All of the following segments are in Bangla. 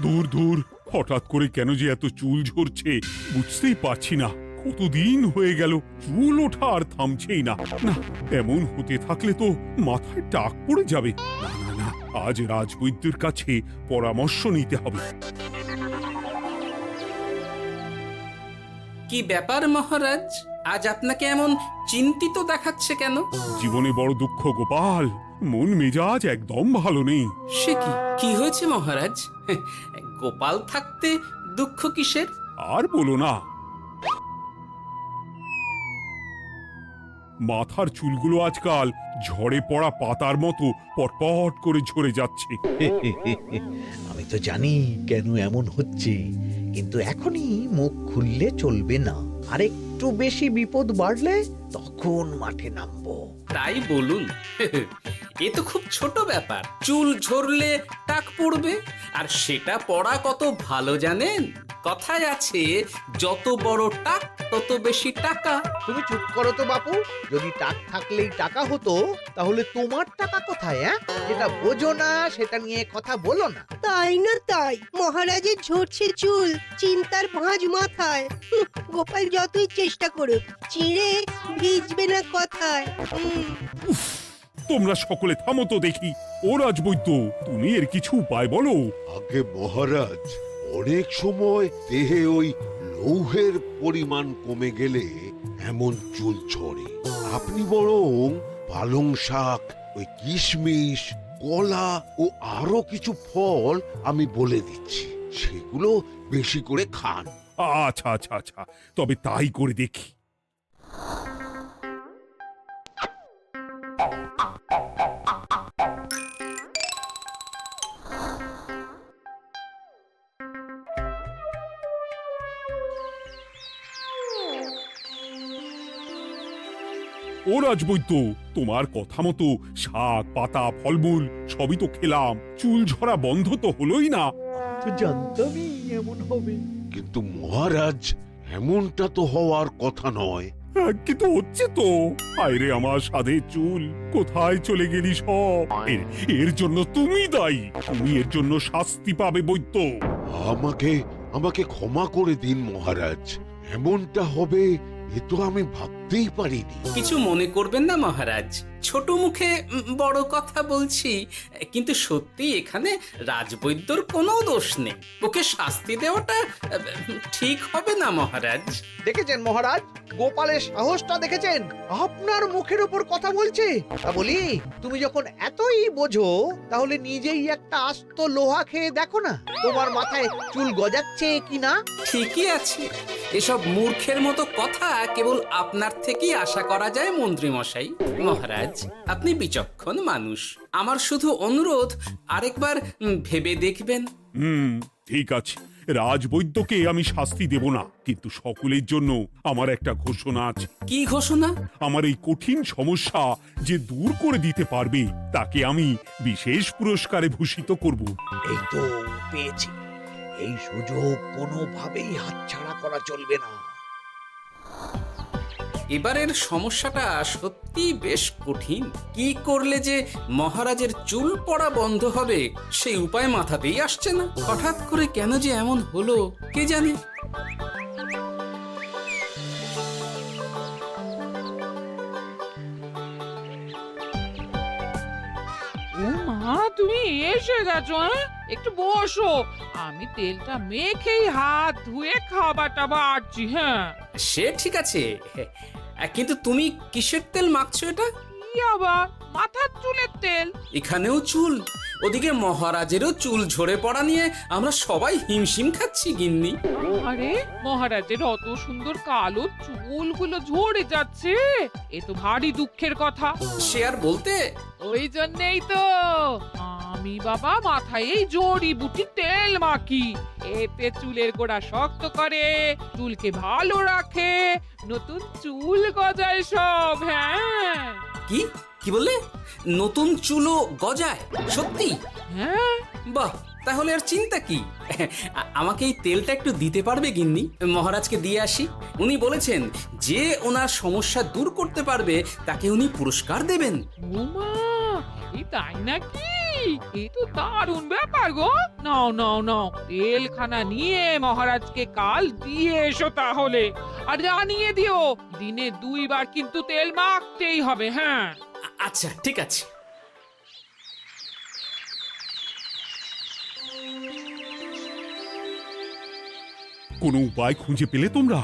দূর দূর, হঠাৎ করে কেন যে এত চুল ঝরছে বুঝতেই পারছি না। কতদিন হয়ে গেল চুল ওঠা আর থামছেই না। না, এমন হতে থাকলে তো মাথায় টাক পড়ে যাবে। না না না, আজ রাজবৈদ্যের কাছে পরামর্শ নিতে হবে। কি ব্যাপার মহারাজ, আজ আপনাকে এমন চিন্তিত দেখাচ্ছে কেন? জীবনে বড় দুঃখ গোপাল, মন মেজাজ একদম ভালো নেই। সে কি, কি হয়েছে মহারাজ? গোপাল থাকতে দুঃখ কিসের? আর বলো না, মাথার চুলগুলো আজকাল ঝড়ে পড়া পাতার মতো পটপট করে ঝরে যাচ্ছে। আমি তো জানি কেন এমন হচ্ছে, কিন্তু এখনই মুখ খুললে চলবে না। আর একটু বেশি বিপদ বাড়লে তখন মাঠে নামবো। তাই বলুন। এ তো খুব ছোট ব্যাপার, চুল ঝরলে টাক পড়বে, আর সেটা পড়া কত ভালো জানেন? কথায় আছে, যত বড় টাক তত বেশি টাকা। তুমি চুপ করো তো বাপু। যদি টাক থাকলেই টাকা হতো, তাহলে তোমার টাকা কোথায়? যেটা বোঝো না সেটা নিয়ে কথা বলো না। তাই না তাই, মহারাজের ঝরছে চুল, চিন্তার ভাঁজ মাথায়। গোপাল যতই চেষ্টা করুক, চিড়ে ভিজবে না কথায়। তোমরা সকলে থামো তো দেখি। ও রাজবৈদ্য, তুমি এর কিছু উপায় বলো। আগে মহারাজ, অনেক সময় দেহে ওই লৌহের পরিমাণ কমে গেলে এমন চুল ঝরে। আপনি বরং পালং শাক, ওই কিশমিশ, কলা ও আরো কিছু ফল আমি বলে দিচ্ছি, সেগুলো বেশি করে খান। আচ্ছা আচ্ছা আচ্ছা, তবে তাই করে দেখি। ও রাজবৈদ্য, তোমার কথা মতো শাক পাতা ফলমূল সবই তো খেলাম, চুল ঝরা বন্ধ তো হলোই না। তো জানতামই এমন হবে। কিন্তু মহারাজ, এমনটা তো হওয়ার কথা নয়। কিন্তু হচ্ছে তো। আরে আমার সাধে চুল, কোথায় চলে গেলি সব? এর জন্য তুমি দায়ী। তুমি এর জন্য শাস্তি পাবে বৈদ্য। আমাকে আমাকে ক্ষমা করে দিন মহারাজ, এমনটা হবে এ তো আমি ভাবতেই পারিনি। কিছু মনে করবেন না মহারাজ, ছোট মুখে বড় কথা বলছি, কিন্তু সত্যি এখানে রাজবৈদ্যর কোনো দোষ নেই। ওকে শাস্তি দেওয়াটা ঠিক হবে না মহারাজ। দেখেছেন মহারাজ, গোপালের সাহসটা দেখেছেন? আপনার মুখের উপর কথা বলছে। তা বলি, তুমি যখন এতই বোঝো, তাহলে নিজেই একটা আস্ত লোহা খেয়ে দেখো না, তোমার মাথায় চুল গজাচ্ছে কিনা। ঠিকই আছে, এসব মূর্খের মতো কথা কেবল আপনার থেকেই আশা করা যায় মন্ত্রী মশাই। মহারাজ, আপনি বিচক্ষণ মানুষ, আমার শুধু অনুরোধ, আরেকবার ভেবে দেখবেন। ঠিক আছে, রাজবৈদ্যকে আমি শাস্তি দেব না, কিন্তু সকলের জন্য আমার একটা ঘোষণা আছে। কি ঘোষণা? আমার এই কঠিন সমস্যা যে দূর করে দিতে পারবে, তাকে আমি বিশেষ পুরস্কারে ভূষিত করব। এই তো পেয়েছি, এই সুযোগ কোনোভাবেই হাতছাড়া করা চলবে না। এবারের সমস্যাটা সত্যি বেশ কঠিন। কি করলে যে মহারাজের চুল পড়া বন্ধ হবে সেই উপায় মাথাতেই আসছে না। হঠাৎ করে কেন যে এমন হলো কে জানে। ও মা, তুমি এসে গেছো? একটু বসো, আমি তেলটা মেখেই হাত ধুয়ে খাবারটা বাড়ছি। হ্যাঁ, সে ঠিক আছে, কিন্তু তুমি কিসের তেল মাখছো এটা? কি আবার মাথার চুলের তেল? এখানেও চুল, ওদিকে মহারাজেরও চুল ঝরে পড়া নিয়ে আমরা সবাই হিমশিম খাচ্ছি গিন্নি। আরে, মহারাজের অত সুন্দর কালো চুলগুলো ঝরে যাচ্ছে, এ তো ভারী দুঃখের কথা। সে আর বলতে, ওই জন্যই তো আমি বাবা মাথায় এই জড়িবুটি তেল মাখি। এতে চুলের গোড়া শক্ত করে, চুলকে ভালো রাখে, নতুন চুল গজায় সব। হ্যাঁ, কি কি বললে? নতুন চুলও গজায়? সত্যি? হ্যাঁ, বাহ, তাহলে আর চিন্তা কি? আমাকে এই তেলটা একটু দিতে পারবে গিন্নি? মহারাজকে দিয়ে আসি। উনি বলেছেন যে ওনার সমস্যা দূর করতে পারবে তাকে উনি পুরস্কার দেবেন। উমা, এই তাই নাকি? এ তো দারুণ ব্যাপার গো। নাও নাও নাও, তেলখানা নিয়ে মহারাজকে কাল দিয়ে এসো তাহলে। আর জানিয়ে দিও, দিনে 2 বার কিন্তু তেল মাখতেই হবে। হ্যাঁ, আচ্ছা, ঠিক আছে। কোনো উপায় খুঁজে পেলে তোমরা?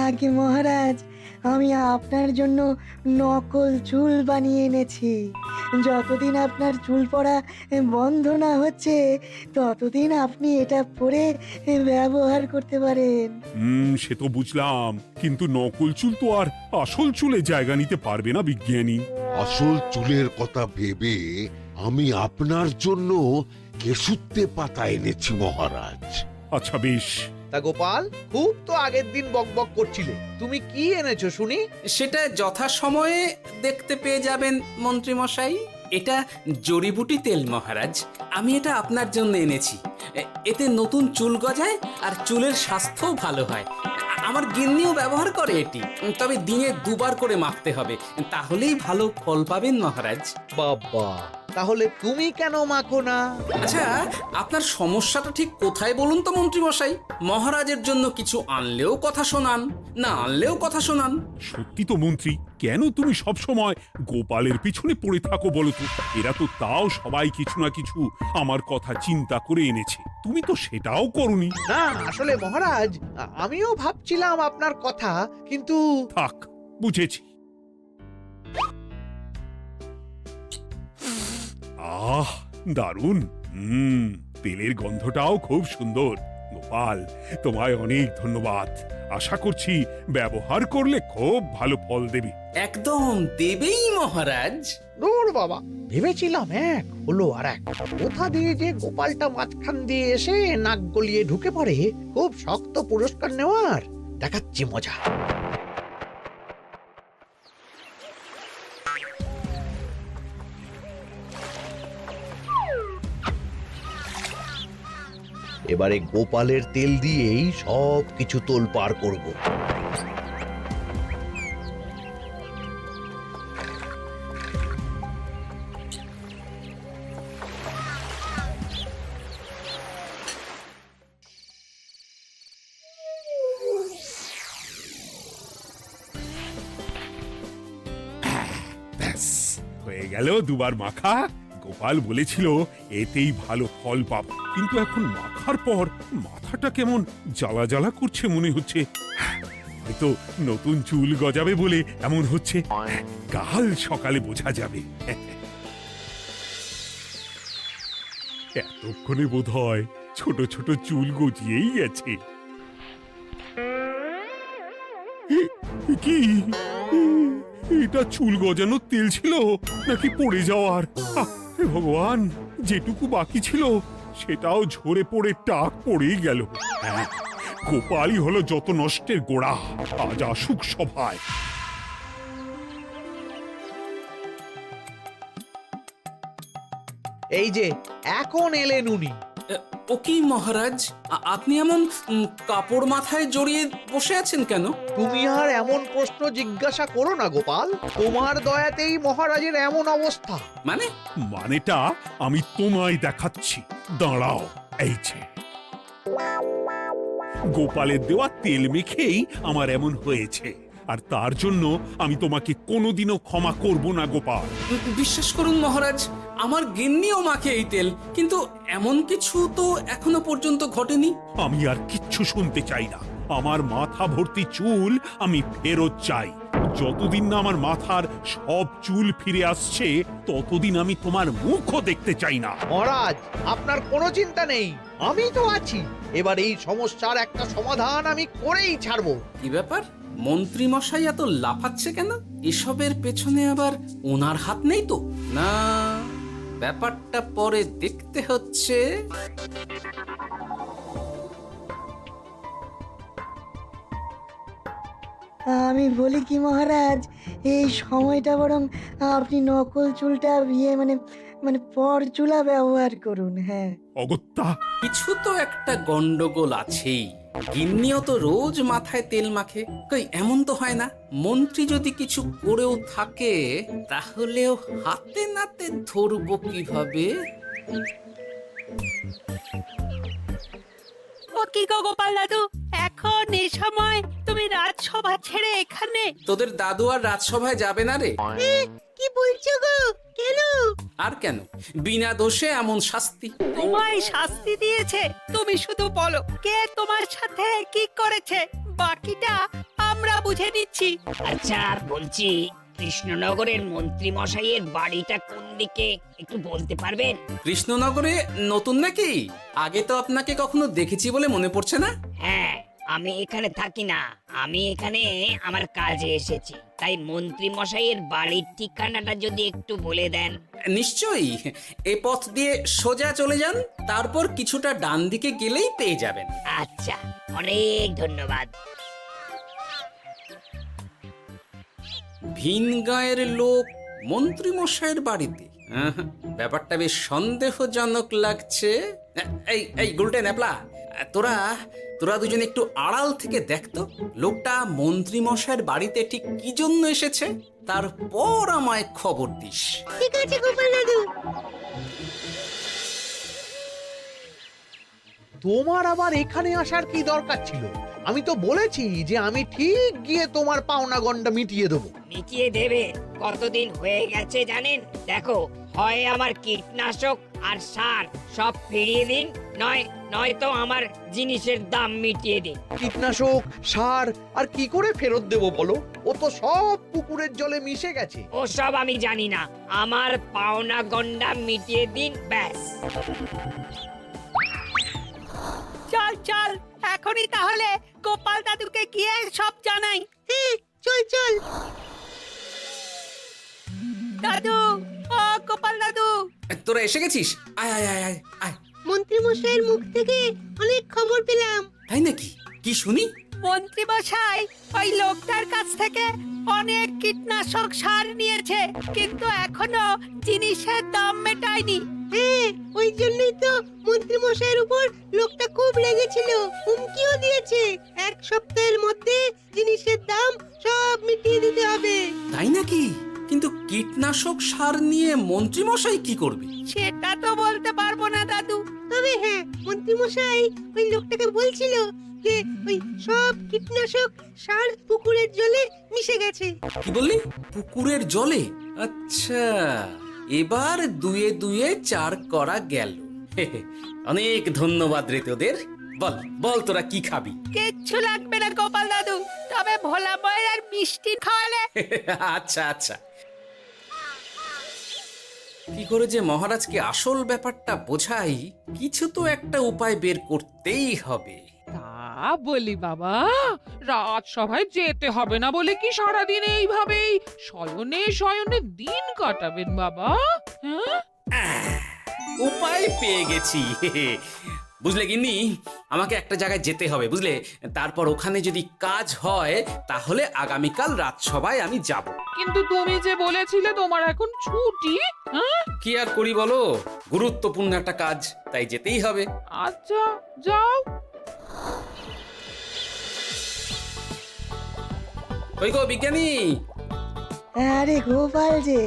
আগে মহারাজ, আমি আপনার জন্য নকল চুল বানিয়ে এনেছি। যতদিন আপনার চুল পড়া বন্ধ না হচ্ছে ততদিন আপনি এটা পরে ব্যবহার করতে পারেন। সে তো বুঝলাম, কিন্তু নকল চুল তো আর আসল চুলে জায়গা নিতে পারবে না বিজ্ঞানী। আসল চুলের কথা ভেবে আমি আপনার জন্য কেশুত্তে পাতা এনেছি মহারাজ। আচ্ছা বেশ। তা গোপাল, খুব তো আগের দিন বকবক করছিলে, তুমি কি এনেছো শুনি? সেটা যথাসময়ে দেখতে পেয়ে যাবেন মন্ত্রী মশাই। এটা জড়িবুটি তেল মহারাজ। আমি এটা আপনার জন্য এনেছি। এতে নতুন চুল গজায় আর চুলের স্বাস্থ্যও ভালো হয়। আমার গিন্নিও ব্যবহার করে এটি, তবে দিনে 2 বার করে মাখতে হবে, তাহলেই ভালো ফল পাবেন মহারাজ। বাবা, তাহলে তুমি কেন মাখো না? আচ্ছা, আপনার সমস্যাটা ঠিক কোথায় বলুন তো মন্ত্রী মশাই? মহারাজের জন্য কিছু আনলেও কথা শোনান, না আনলেও কথা শোনান। সত্যি তো মন্ত্রী, কেন তুমি সব সময় গোপালের পিছনে পড়ে থাকো বলো তো? এরা তো তাও সবাই কিছু না কিছু আমার কথা চিন্তা করে এনেছে, তুমি তো সেটাও করনি। না, আসলে মহারাজ, আমিও ভাবছিলাম আপনার কথা, কিন্তু থাক, বুঝেছি। আহ, দারুণ। তেলের গন্ধটাও খুব সুন্দর। গোপাল, তোমায় অনেক ধন্যবাদ। আশা করছি ব্যবহার করলে খুব ভালো ফল দেবে। একদম দেবেই মহারাজ। দূর বাবা, ভেবেছিলাম এক, হলো আর এক। কোথা দিয়ে যে গোপালটা মাঝখান দিয়ে এসে নাক গলিয়ে ঢুকে পড়ে, খুব শক্ত পুরস্কার নেওয়ার। দেখাচ্ছি মজা। এবারে গোপালের তেল দিয়েই সব কিছু তোলপাড় করব। ব্যাস, হয়ে গেল 2 বার মাখা। গোপাল বলেছিল এতেই ভালো ফল পাবো, কিন্তু এখন মাখার পর মাথাটা কেমন জ্বালা জ্বালা করছে মনে হচ্ছে। হয়তো নতুন চুল গজাবে বলে এমন হচ্ছে। কাল সকালে বোঝা যাবে। এতক্ষণে বোধ হয় ছোট ছোট চুল গজিয়েই গেছে। কি এটা চুল গজানোর তেল ছিল নাকি পড়ে যাওয়ার? হে ভগবান, যেটুকু বাকি ছিল সেটাও ঝরে পড়ে টাক পড়েই গেল। হ্যাঁ, গোপালই হলো যত নষ্টের গোড়া। আজ আসুক সভায়। এই যে এখন এলেন উনি। ও কি মহারাজ, আপনি এমন কাপড় মাথায় জড়িয়ে বসে আছেন কেন? তুমি আর এমন প্রশ্ন জিজ্ঞাসা করো না গোপাল, তোমার দয়াতেই মহারাজের এমন অবস্থা। মানেটা আমি তোমায় দেখাচ্ছি, দাঁড়াও। এই যে গোপালের দেওয়া তেল মেখেই আমার এমন হয়েছে, আর তার জন্য আমি তোমাকে কোনোদিনও ক্ষমা করব না গোপাল। বিশ্বাস করুন মহারাজ, আমার গিন্নিও মাখে এই তেল, কিন্তু এমন কিছু তো এখনো পর্যন্ত ঘটেনি। আমি আর কিচ্ছু শুনতে চাই না। আমার মাথা ভর্তি চুল আমি ফেরত চাই। যতদিন না আমার মাথার সব চুল ফিরে আসছে ততদিন আমি তোমার মুখও দেখতে চাই না। মহারাজ, আপনার কোনো চিন্তা নেই, আমি তো আছি। এবার এই সমস্যার একটা সমাধান আমি করেই ছাড়বো। কি ব্যাপার, মন্ত্রী মশাই এত লাফাচ্ছে কেন? এসবের পেছনে আবার ওনার হাত নেই তো? না, ব্যাপারটা পরে দেখতে হচ্ছে। আমি বলি কি মহারাজ, এই সময়টা বরং আপনি নকল চুলটা মানে মানে পরচুলা ব্যবহার করুন। হ্যাঁ, অগত্যা, কিছু তো একটা গন্ডগোল আছেই। গিন্নিও তো রোজ মাথায় তেল মাখে, কই এমন তো হয় না। মন্ত্রী যদি কিছু করেও থাকে তাহলেও হাতে নাতে ধরবো কিভাবে? ও কি গো গোপাল দাদু, এখন এই সময় তুমি রাজসভা ছেড়ে এখানে? তোদের দাদু আর রাজসভায় যাবে না রে? কি বলছো গো? কেন? আর কেন, বিনা দোষে এমন শাস্তি। তোমায় শাস্তি দিয়েছে, তুমি শুধু বলো কে তোমার সাথে কি করেছে, বাকিটা আমরা বুঝে নিচ্ছি। আচ্ছা বলছি, কৃষ্ণনগরের মন্ত্রী মশাইয়ের বাড়িটা কোন দিকে একটু বলতে পারবেন? কৃষ্ণনগরে নতুন নাকি? আগে তো আপনাকে কখনো দেখেছি বলে মনে পড়ছে না। হ্যাঁ, আমি এখানে থাকি না, আমি এখানে আমার কাজে এসেছি, তাই মন্ত্রী মশাইয়ের বাড়ির ঠিকানাটা যদি একটু বলে দেন। নিশ্চয়ই, এ পথ দিয়ে সোজা চলে যান, তারপর কিছুটা ডান দিকে গেলেই পেয়ে যাবেন। আচ্ছা, অনেক ধন্যবাদ। ভিন গাঁয়ের লোক মন্ত্রী মশাইয়ের বাড়িতে, ব্যাপারটা বেশ সন্দেহজনক লাগছে। এই এই গুলটে ন্যাপলা, তোরা তোরা দুজন একটু আড়াল থেকে দেখতো লোকটা মন্ত্রী মশাইয়ের বাড়িতে ঠিক কি জন্য এসেছে, তারপর আমায় খবর দিস। ঠিক আছে গোপাল দাদু। তোমার আবার এখানে আসার কি দরকার ছিল? আমি তো বলেছি যে আমি ঠিক গিয়ে তোমার পাওনা গন্ডা মিটিয়ে দেবো। মিটিয়ে দেবে? কতদিন হয়ে গেছে জানেন? দেখো, হয় আমার কীটনাশক আর সার সব ফিরিয়ে দিন, নয়তো আমার জিনিসের দাম মিটিয়ে দিন। কীটনাশক, সার আর কি করে ফেরত দেবো বলো? ও তো সব পুকুরের জলে মিশে গেছে। ওসব আমি জানি না, আমার পাওনা গন্ডা মিটিয়ে দিন, ব্যাস। চল চল, এখনই তাহলে গোপাল দাদুকে গিয়ে সব জানাই। চল চল। দাদু, ও গোপাল দাদু। তোরা এসে গেছিস? আয় আয় আয় আয় আয়। মন্ত্রী মশাইয়ের মুখ থেকে অনেক খবর পেলাম। তাই নাকি? কি শুনি? মন্ত্রী মশাই ওই লোকটার কাছ থেকে অনেক কীটনাশক সার নিয়েছে, কিন্তু এখনো জিনিসের দাম মেটায়নি। হ্যাঁ, ওই জন্যই তো মন্ত্রী মশাইয়ের উপর লোকটা খুব রেগেছিল, হুমকিও দিয়েছে 1 সপ্তাহের মধ্যে জিনিসের দাম সব মিটিয়ে দিতে হবে। তাই নাকি? কিন্তু কীটনাশক সার নিয়ে মন্ত্রী মশাই কি করবে? সেটা তো বলতে পারবো না দাদু। তবে হ্যাঁ, মন্ত্রী মশাই ওই লোকটাকে বলছিল যে ওই সব কীটনাশক সার পুকুরের জলে মিশে গেছে। কি বললি? পুকুরের জলে? আচ্ছা, এবার দুয়ে দুয়ে 4 করা গেল। অনেক ধন্যবাদ রে তোদের। বল বল, তোরা কি খাবি? কিচ্ছু লাগবে না গোপাল দাদু, তবে ভোলা বয়ের আর মিষ্টি খাওয়ালে। আচ্ছা আচ্ছা। কি করে যে মহারাজকে আসল ব্যাপারটা বোঝাই, কিছু তো একটা উপায় বের করতেই হবে। তা বলি বাবা, রাজসভায় যেতে হবে না বলে কি সারাদিন এইভাবেই শয়নে শয়নে দিন কাটাবেন বাবা? হ্যাঁ, উপায় পেয়ে গেছি। বুঝলে গিন্নি, আমাকে একটা জায়গায় যেতে হবে, বুঝলে? তারপর ওখানে যদি কাজ হয় তাহলে আগামীকাল রাজসভায় আমি যাব। কিন্তু তুমি যে বলেছিলে তোমার এখন ছুটি। হ্যাঁ, কি আর করি বলো, গুরুত্বপূর্ণ একটা কাজ, তাই যেতেই হবে। আচ্ছা যাও। ওই গো বিজ্ঞানী, আরে গোপাল যে,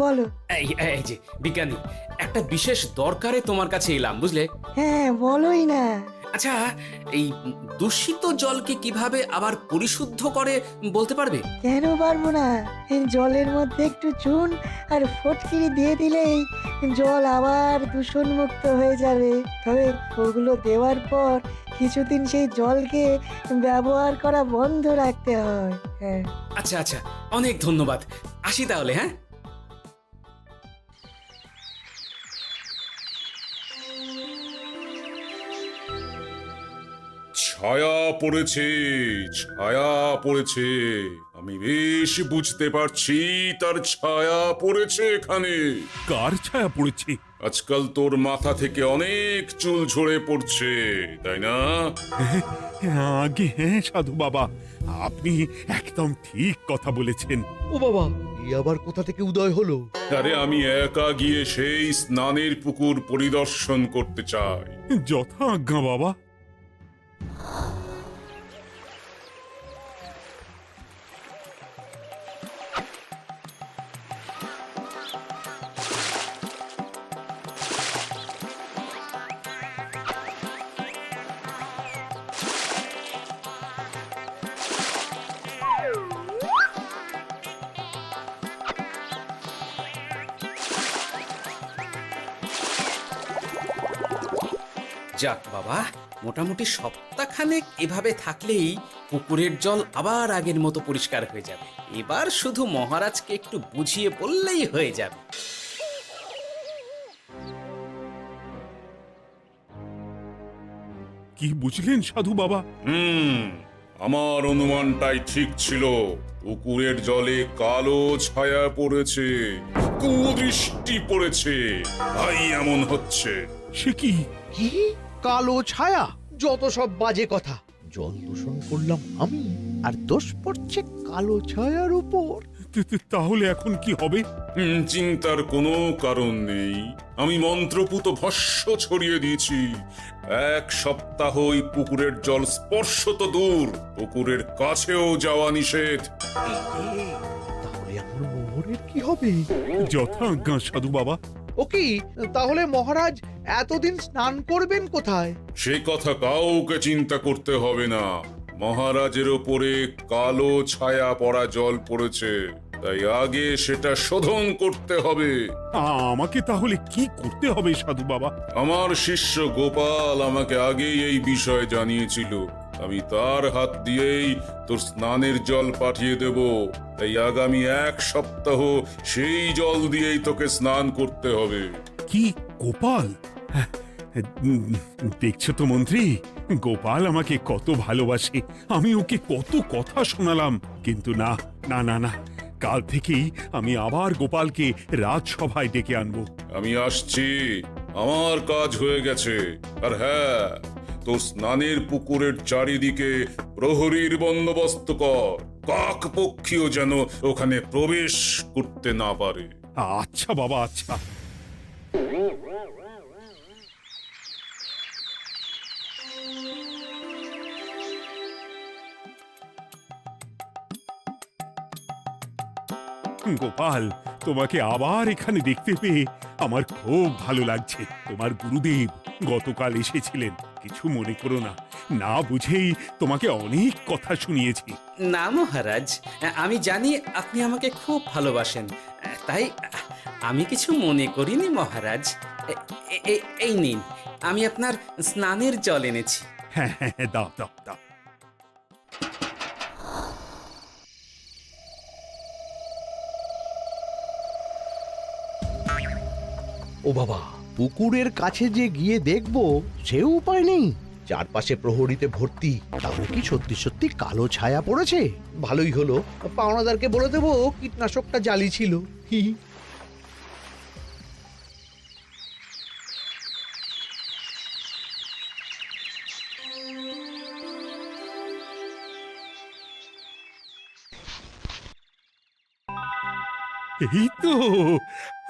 বলো। এই যে বিজ্ঞানী, একটা বিশেষ দরকারে তোমার কাছে এলাম, বুঝলে? হ্যাঁ, বলোই না। আচ্ছা, এই দূষিত জলকে কিভাবে আবার পরিশুদ্ধ করে বলতে পারবে? কেন পারবো না? জলের মধ্যে একটু চুন আর ফটকিরি দিয়ে দিলেই জল আবার দূষণমুক্ত হয়ে যাবে। তবে ওগুলো দেওয়ার পর কিছুদিন সেই জলকে ব্যবহার করা বন্ধ রাখতে হয়। হ্যাঁ। আচ্ছা আচ্ছা, অনেক ধন্যবাদ, আসি তাহলে। হ্যাঁ, ছায়া পড়েছে, ছায়া পড়েছে। আমি বেশ বুঝতে পারছি তার ছায়া পড়েছে এখানে। কার ছায়া পড়েছে? আজকাল তোর মাথা থেকে অনেক চুল ঝরে পড়ছে, তাই না? আগে হ্যাঁ সাধু বাবা, আপনি একদম ঠিক কথা বলেছেন। ও বাবা, এই আবার কোথা থেকে উদয় হলো? আরে আমি একা গিয়ে সেই স্নানের পুকুর পরিদর্শন করতে চাই। যথা আজ্ঞা বাবা। যাক বাবা, মোটামুটি সপ্তাহখানেক এভাবে থাকলেই পুকুরের জল আবার আগের মতো পরিষ্কার হয়ে যাবে। এবার শুধু মহারাজকে একটু বুঝিয়ে বললেই হয়ে যাবে। কি বুঝলেন সাধু বাবা? আমার অনুমানটাই ঠিক ছিল। পুকুরের জলে কালো ছায়া পড়েছে, কুদৃষ্টি পড়েছে, তাই এমন হচ্ছে। সে কি? কি কালো ছায়া? যত সব বাজে কথা। জল দূষণ করলাম আমি, আর দোষ পড়ছে কালো ছায়ার উপর। তাহলে এখন কি হবে? চিন্তার কোনো কারণ নেই। আমি মন্ত্রপুত ভস্য ছড়িয়ে দিয়েছি। 1 সপ্তাহ ওই পুকুরের জল স্পর্শ তো দূর, পুকুরের কাছেও যাওয়া নিষেধ। তাহলে আমার মোহরের কি হবে? যথা আজ্ঞা সাধু বাবা। ও কি, তাহলে মহারাজ এতদিন স্নান করবেন কোথায়? সে কথা কাউকে চিন্তা করতে হবে না। মহারাজের ওপরে কালো ছায়া পড়া জল পড়েছে, তাই আগে সেটা শোধন করতে হবে। আমাকে তাহলে কি করতে হবে সাধু বাবা? আমার শিষ্য গোপাল আমাকে আগেই এই বিষয় জানিয়েছিল। আমি তার হাত দিয়েই তোর স্নানের জল পাঠিয়ে দেব। তাই আগামী 1 সপ্তাহ সেই জল দিয়েই তোকে স্নান করতে হবে। কি গোপাল? দেখছো তো মন্ত্রী, গোপাল আমাকে কত ভালোবাসে। আমি ওকে কত কথা শোনালাম, কিন্তু না না না না, কাল থেকেই আমি আবার গোপালকে রাজসভায় ডেকে আনবো। আমি আসছি, আমার কাজ হয়ে গেছে। আর হ্যাঁ, তোর স্নানের পুকুরের চারিদিকে প্রহরীর বন্দোবস্ত কর। কাক পক্ষীও যেন ওখানে প্রবেশ করতে না পারে। আচ্ছা বাবা, আচ্ছা। গোপাল, তোমাকে আবার এখানে দেখতে পেয়ে আমার খুব ভালো লাগছে। তোমার গুরুদেব গতকাল এসেছিলেন, কিছু মনে করো না। না বুঝেই তোমাকে অনেক কথা শুনিয়েছি। না মহারাজ, আমি জানি আপনি আমাকে খুব ভালোবাসেন, তাই আমি কিছু মনে করিনি মহারাজ। এই নিন, আমি আপনার স্নানের জল এনেছি। হ্যাঁ হ্যাঁ হ্যাঁ, দাও দাও দাও। ও বাবা, পুকুরের কাছে যে গিয়ে দেখবো সে উপায় নেই। চারপাশে প্রহরীতে ভর্তি, তাহলে কি সত্যি সত্যি কালো ছায়া পড়েছে? ভালোই হলো, পাওনাদারকে বলে দেবো কীটনাশকটা জালি ছিল। হি হি। এই তো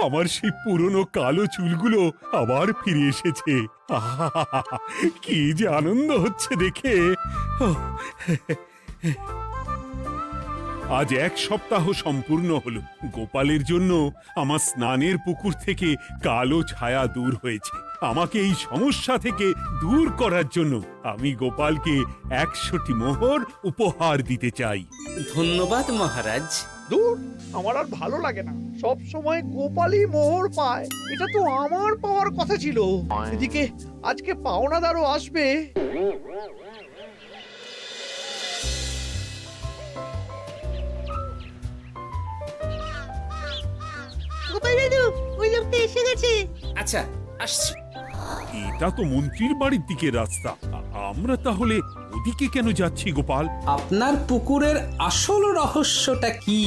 আমার সেই পুরনো কালো চুলগুলো আবার ফিরে এসেছে। আহা, কি যে আনন্দ হচ্ছে দেখে। আজ 1 সপ্তাহ সম্পূর্ণ হলো। গোপালের জন্য আমার স্নানের পুকুর থেকে কালো ছায়া দূর হয়েছে। আমাকে এই সমস্যা থেকে দূর করার জন্য আমি গোপালকে 100টি মোহর উপহার দিতে চাই। ধন্যবাদ মহারাজ। দূর, আমার আর ভালো লাগে না। সব সময় গোপালই মোহর পায়, এটা তো আমার পাওয়ার কথা ছিল। এদিকে আজকে পাওনাদারও আসবে। গোপাল দাদু, ওই লোকটা এসে গেছে। আচ্ছা, আসছি। এটা তো মন্ত্রীর বাড়ির দিকে রাস্তা। আমরা তাহলে ওদিকে কেন যাচ্ছি গোপাল? আপনার পুকুরের আসল রহস্যটা কি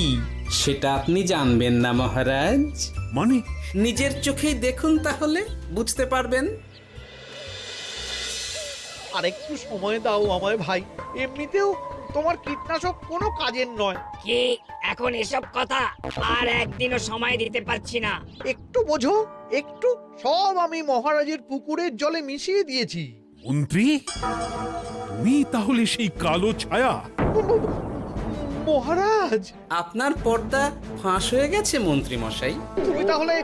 সেটা আপনি জানবেন না মহারাজ? মানে নিজের চোখেই দেখুন, তাহলে বুঝতে পারবেন। আর একটু সময় দাও আমায় ভাই, এমনিতেও তোমার কীটনাশক কোনো কাজের নয়। কি এখন এসব কথা? আর একদিনও সময় দিতে পারছি না। একটু বোঝো, একটু। সব আমি মহারাজের পুকুরের জলে মিশিয়ে দিয়েছি। মন্ত্রী, তুমি তাহলে সেই কালো ছায়া? মহারাজ, আপনার পর্দা ফাঁস হয়ে গেছে মন্ত্রী মশাই। তুমি তাহলে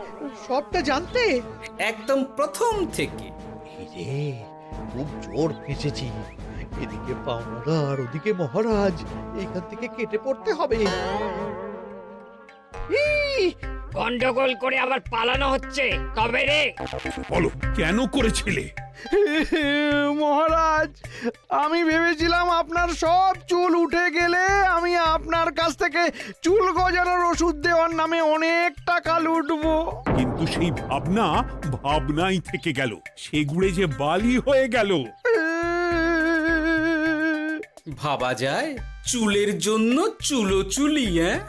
সবটা জানতে? একদম প্রথম থেকে। রে, খুব জোর ফেঁসেছি। এদিকে পাওনাদার, ওদিকে মহারাজ, এইখান থেকে কেটে পড়তে হবে। গন্ডগোল করে আবার পালানো হচ্ছে কবে রে? বলো, কেন করেছিলে? মহারাজ, আমি ভেবেছিলাম আপনার সব চুল উঠে গেলে আমি আপনার কাছ থেকে চুল গজানোর ওষুধ দেওয়ার নামে অনেক টাকা লুটবো। কিন্তু সেই ভাবনা ভাবনাই থেকে গেল, সেগুড়ে যে বালি হয়ে গেল। ভাবা যায় চুলের জন্য চুলো চুলি, হ্যাঁ?